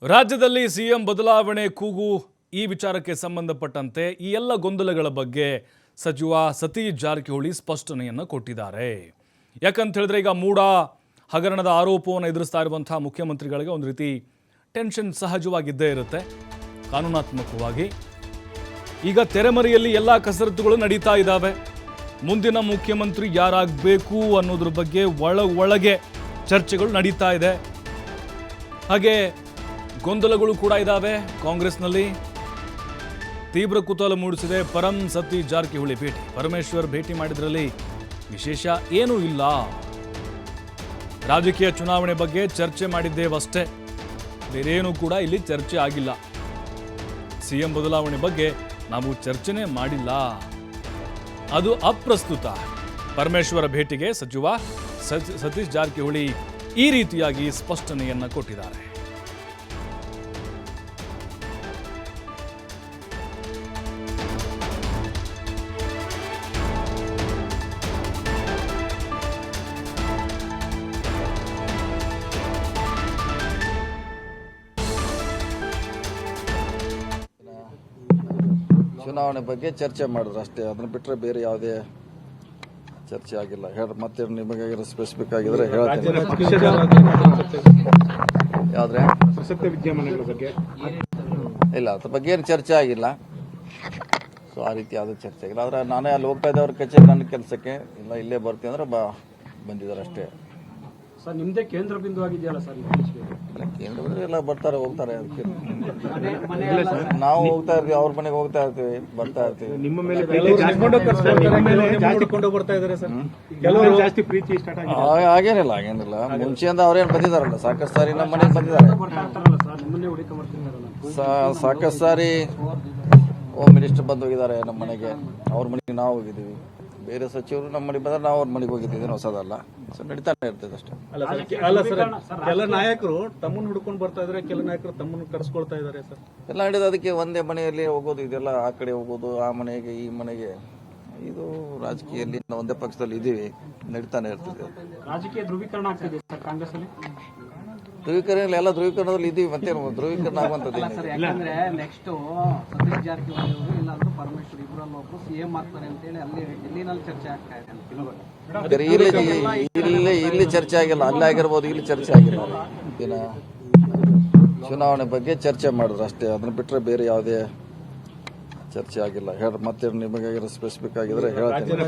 ರಾಜ್ಯದಲ್ಲಿ ಸಿಎಂ ಬದಲಾವಣೆ ಕೂಗು ಈ ವಿಚಾರಕ್ಕೆ ಸಂಬಂಧಪಟ್ಟಂತೆ ಈ ಎಲ್ಲ ಗೊಂದಲಗಳ ಬಗ್ಗೆ ಸಚಿವ ಸತೀಶ್ ಜಾರಕಿಹೊಳಿ ಸ್ಪಷ್ಟನೆಯನ್ನು ಕೊಟ್ಟಿದ್ದಾರೆ. ಯಾಕಂತ ಹೇಳಿದ್ರೆ ಈಗ ಮೂಡ ಹಗರಣದ ಆರೋಪವನ್ನು ಎದುರಿಸ್ತಾ ಇರುವಂತಹ ಮುಖ್ಯಮಂತ್ರಿಗಳಿಗೆ ಒಂದು ರೀತಿ ಟೆನ್ಷನ್ ಸಹಜವಾಗಿದ್ದೇ ಇರುತ್ತೆ ಕಾನೂನಾತ್ಮಕವಾಗಿ. ಈಗ ತೆರೆಮರೆಯಲ್ಲಿ ಎಲ್ಲ ಕಸರತ್ತುಗಳು ನಡೀತಾ ಇದ್ದಾವೆ. ಮುಂದಿನ ಮುಖ್ಯಮಂತ್ರಿ ಯಾರಾಗಬೇಕು ಅನ್ನೋದ್ರ ಬಗ್ಗೆ ಒಳಗೆ ಚರ್ಚೆಗಳು ನಡೀತಾ ಇದೆ. ಹಾಗೆ ಗೊಂದಲಗಳು ಕೂಡ ಇದ್ದಾವೆ. ಕಾಂಗ್ರೆಸ್ನಲ್ಲಿ ತೀವ್ರ ಕುತೂಹಲ ಮೂಡಿಸಿದೆ ಪರಂ ಸತೀಶ್ ಜಾರಕಿಹೊಳಿ ಭೇಟಿ. ಪರಮೇಶ್ವರ್ ಭೇಟಿ ಮಾಡಿದ್ರಲ್ಲಿ ವಿಶೇಷ ಏನೂ ಇಲ್ಲ. ರಾಜಕೀಯ ಚುನಾವಣೆ ಬಗ್ಗೆ ಚರ್ಚೆ ಮಾಡಿದ್ದೇವಷ್ಟೇ, ಬೇರೇನೂ ಕೂಡ ಇಲ್ಲಿ ಚರ್ಚೆ ಆಗಿಲ್ಲ. ಸಿಎಂ ಬದಲಾವಣೆ ಬಗ್ಗೆ ನಾವು ಚರ್ಚೆನೇ ಮಾಡಿಲ್ಲ, ಅದು ಅಪ್ರಸ್ತುತ. ಪರಮೇಶ್ವರ ಭೇಟಿಗೆ ಸಚಿವ ಸತೀಶ್ ಜಾರಕಿಹೊಳಿ ಈ ರೀತಿಯಾಗಿ ಸ್ಪಷ್ಟನೆಯನ್ನ ಕೊಟ್ಟಿದ್ದಾರೆ. ಚುನಾವಣೆ ಬಗ್ಗೆ ಚರ್ಚೆ ಮಾಡಿದ್ರು ಅಷ್ಟೇ, ಅದನ್ನ ಬಿಟ್ಟರೆ ಬೇರೆ ಯಾವುದೇ ಚರ್ಚೆ ಆಗಿಲ್ಲ. ಮತ್ತೆ ನಿಮಗೆ ಸ್ಪೆಸಿಫಿಕ್ ಆಗಿದ್ರೆ ಹೇಳ್ತೀನಿ. ಯಾವ್ದ್ರೆ ಪ್ರಸಕ್ತ ವಿದ್ಯಮಾನಗಳ ಬಗ್ಗೆ ಇಲ್ಲ, ಅದ್ರ ಬಗ್ಗೆ ಏನು ಚರ್ಚೆ ಆಗಿಲ್ಲ. ಸೊ ಆ ರೀತಿ ಯಾವುದೇ ಚರ್ಚೆ ಆಗಿಲ್ಲ. ಆದ್ರೆ ನಾನೇ ಅಲ್ಲಿ ಹೋಗ್ತಾ ಇದ್ದವ್ರ ಕಚೇರಿ ನನ್ನ ಕೆಲಸಕ್ಕೆ ಇಲ್ಲ, ಇಲ್ಲೇ ಬರ್ತೀನಿ ಅಂದ್ರೆ ಬಂದಿದ್ದಾರೆ ಅಷ್ಟೇ. ಸರ್ ನಿಮ್ದೇ ಕೇಂದ್ರ ಬಿಂದು ಆಗಿದೆಯಲ್ಲ ಸರ್? ಕೇಂದ್ರ ಎಲ್ಲ ಬರ್ತಾರೆ ಹೋಗ್ತಾರೆ. ಅದಕ್ಕೆ ನಾವು ಹೋಗ್ತಾ ಇರ್ತೀವಿ, ಅವ್ರ ಮನೆಗೆ ಹೋಗ್ತಾ ಇರ್ತೀವಿ, ಬರ್ತಾ ಇರ್ತೀವಿ. ನಿಮ್ಮ ಮೇಲೆ ಜಾಸ್ತಿ ಕೊಂಡು ಬರ್ತಾ ಇದಾರೆ ಸರ್, ಕೆಲವರು ಜಾಸ್ತಿ ಪ್ರೀತಿ ಸ್ಟಾರ್ಟ್ ಆಗಿದೆ. ಹಾಗೇನಿಲ್ಲ. ಮುಂಚೆಯಿಂದ ಅವ್ರೇನು ಬಂದಿದಾರಲ್ಲ, ಸಾಕಷ್ಟು ಸಾರಿ ನಮ್ಮ ಮನೆಗೆ ಬಂದಿದ್ದಾರೆ. ಸಾಕಷ್ಟು ಸಾರಿ ಹೋಮ್ ಮಿನಿಸ್ಟರ್ ಬಂದು ಹೋಗಿದ್ದಾರೆ ನಮ್ಮ ಮನೆಗೆ, ಅವ್ರ ಮನೆಗೆ ನಾವು ಹೋಗಿದ್ದೀವಿ. ಬೇರೆ ಸಚಿವರು ನಮ್ಮ ಮನೆಗೆ ಬಂದ್ರೆ ನಾವು ಅವ್ರ ಮನೆಗೆ ಹೋಗಿದ್ದೀವಿ, ಹೊಸದಲ್ಲ. ಸೊ ನಡೀತಾನೆ ಇರ್ತದೆ ಅಷ್ಟೇ. ಅಲ್ಲ ಸರ್, ಕೆಲ ನಾಯಕರು ತಮ್ಮನ್ನು ಹುಡ್ಕೊಂಡು ಬರ್ತಾ ಇದಾರೆ, ಕೆಲ ನಾಯಕರು ತಮ್ಮನ್ನು ಕರೆಸ್ಕೊಳ್ತಾ ಇದಾರೆ ಸರ್. ಎಲ್ಲ ನಡೆಯೋದು ಅದಕ್ಕೆ ಒಂದೇ ಮನೆಯಲ್ಲಿ ಹೋಗೋದು, ಇದೆಲ್ಲ ಆ ಕಡೆ ಹೋಗೋದು, ಆ ಮನೆಗೆ ಈ ಮನೆಗೆ. ಇದು ರಾಜಕೀಯದಲ್ಲಿ ಒಂದೇ ಪಕ್ಷದಲ್ಲಿ ಇದೀವಿ, ನಡೀತಾನೆ ಇರ್ತದೆ. ರಾಜಕೀಯ ಧ್ರುವೀಕರಣ ಆಗ್ತಿದೆ ಸರ್ ಕಾಂಗ್ರೆಸ್ ಅಲ್ಲಿ. ಧ್ರುವೀಕರಣ ಎಲ್ಲ ಧ್ರುವೀಕರಣದಲ್ಲಿ ಇದೀವಿ, ಮತ್ತೆ ಧ್ರುವೀಕರಣ ಆಗುವಂತದ್ದು. ಯಾಕಂದ್ರೆ ನೆಕ್ಸ್ಟ್ ಸತೀಶ್ ಜಾರಕಿಹೊಳಿ ಅವರು ಇಲ್ಲಾಂದ್ರೆ ಪರಮೇಶ್ವರ್ ಇಬ್ಬರಲ್ಲಿ ಒಬ್ರು ಸಿಎಂ ಆಗ್ತಾರೆ ಅಂತ ಹೇಳಿ ಅಲ್ಲಿ ಡೆಲ್ಲಿನಲ್ಲಿ ಚರ್ಚೆ ಆಗ್ತಾ ಇದೆ. ಇಲ್ಲಿ ಚರ್ಚೆ ಆಗಿಲ್ಲ, ಅಲ್ಲೇ ಆಗಿರ್ಬೋದು, ಇಲ್ಲಿ ಚರ್ಚೆ ಆಗಿಲ್ಲ. ದಿನ ಚುನಾವಣೆ ಬಗ್ಗೆ ಚರ್ಚೆ ಮಾಡಿದ್ರು ಅಷ್ಟೇ, ಅದನ್ನ ಬಿಟ್ಟರೆ ಬೇರೆ ಯಾವುದೇ ಚರ್ಚೆ ಆಗಿಲ್ಲ. ಮತ್ತೆ ನಿಮಗೆ ಸ್ಪೆಸಿಫಿಕ್ ಆಗಿದ್ರೆ ಹೇಳ್ತೀನಿ.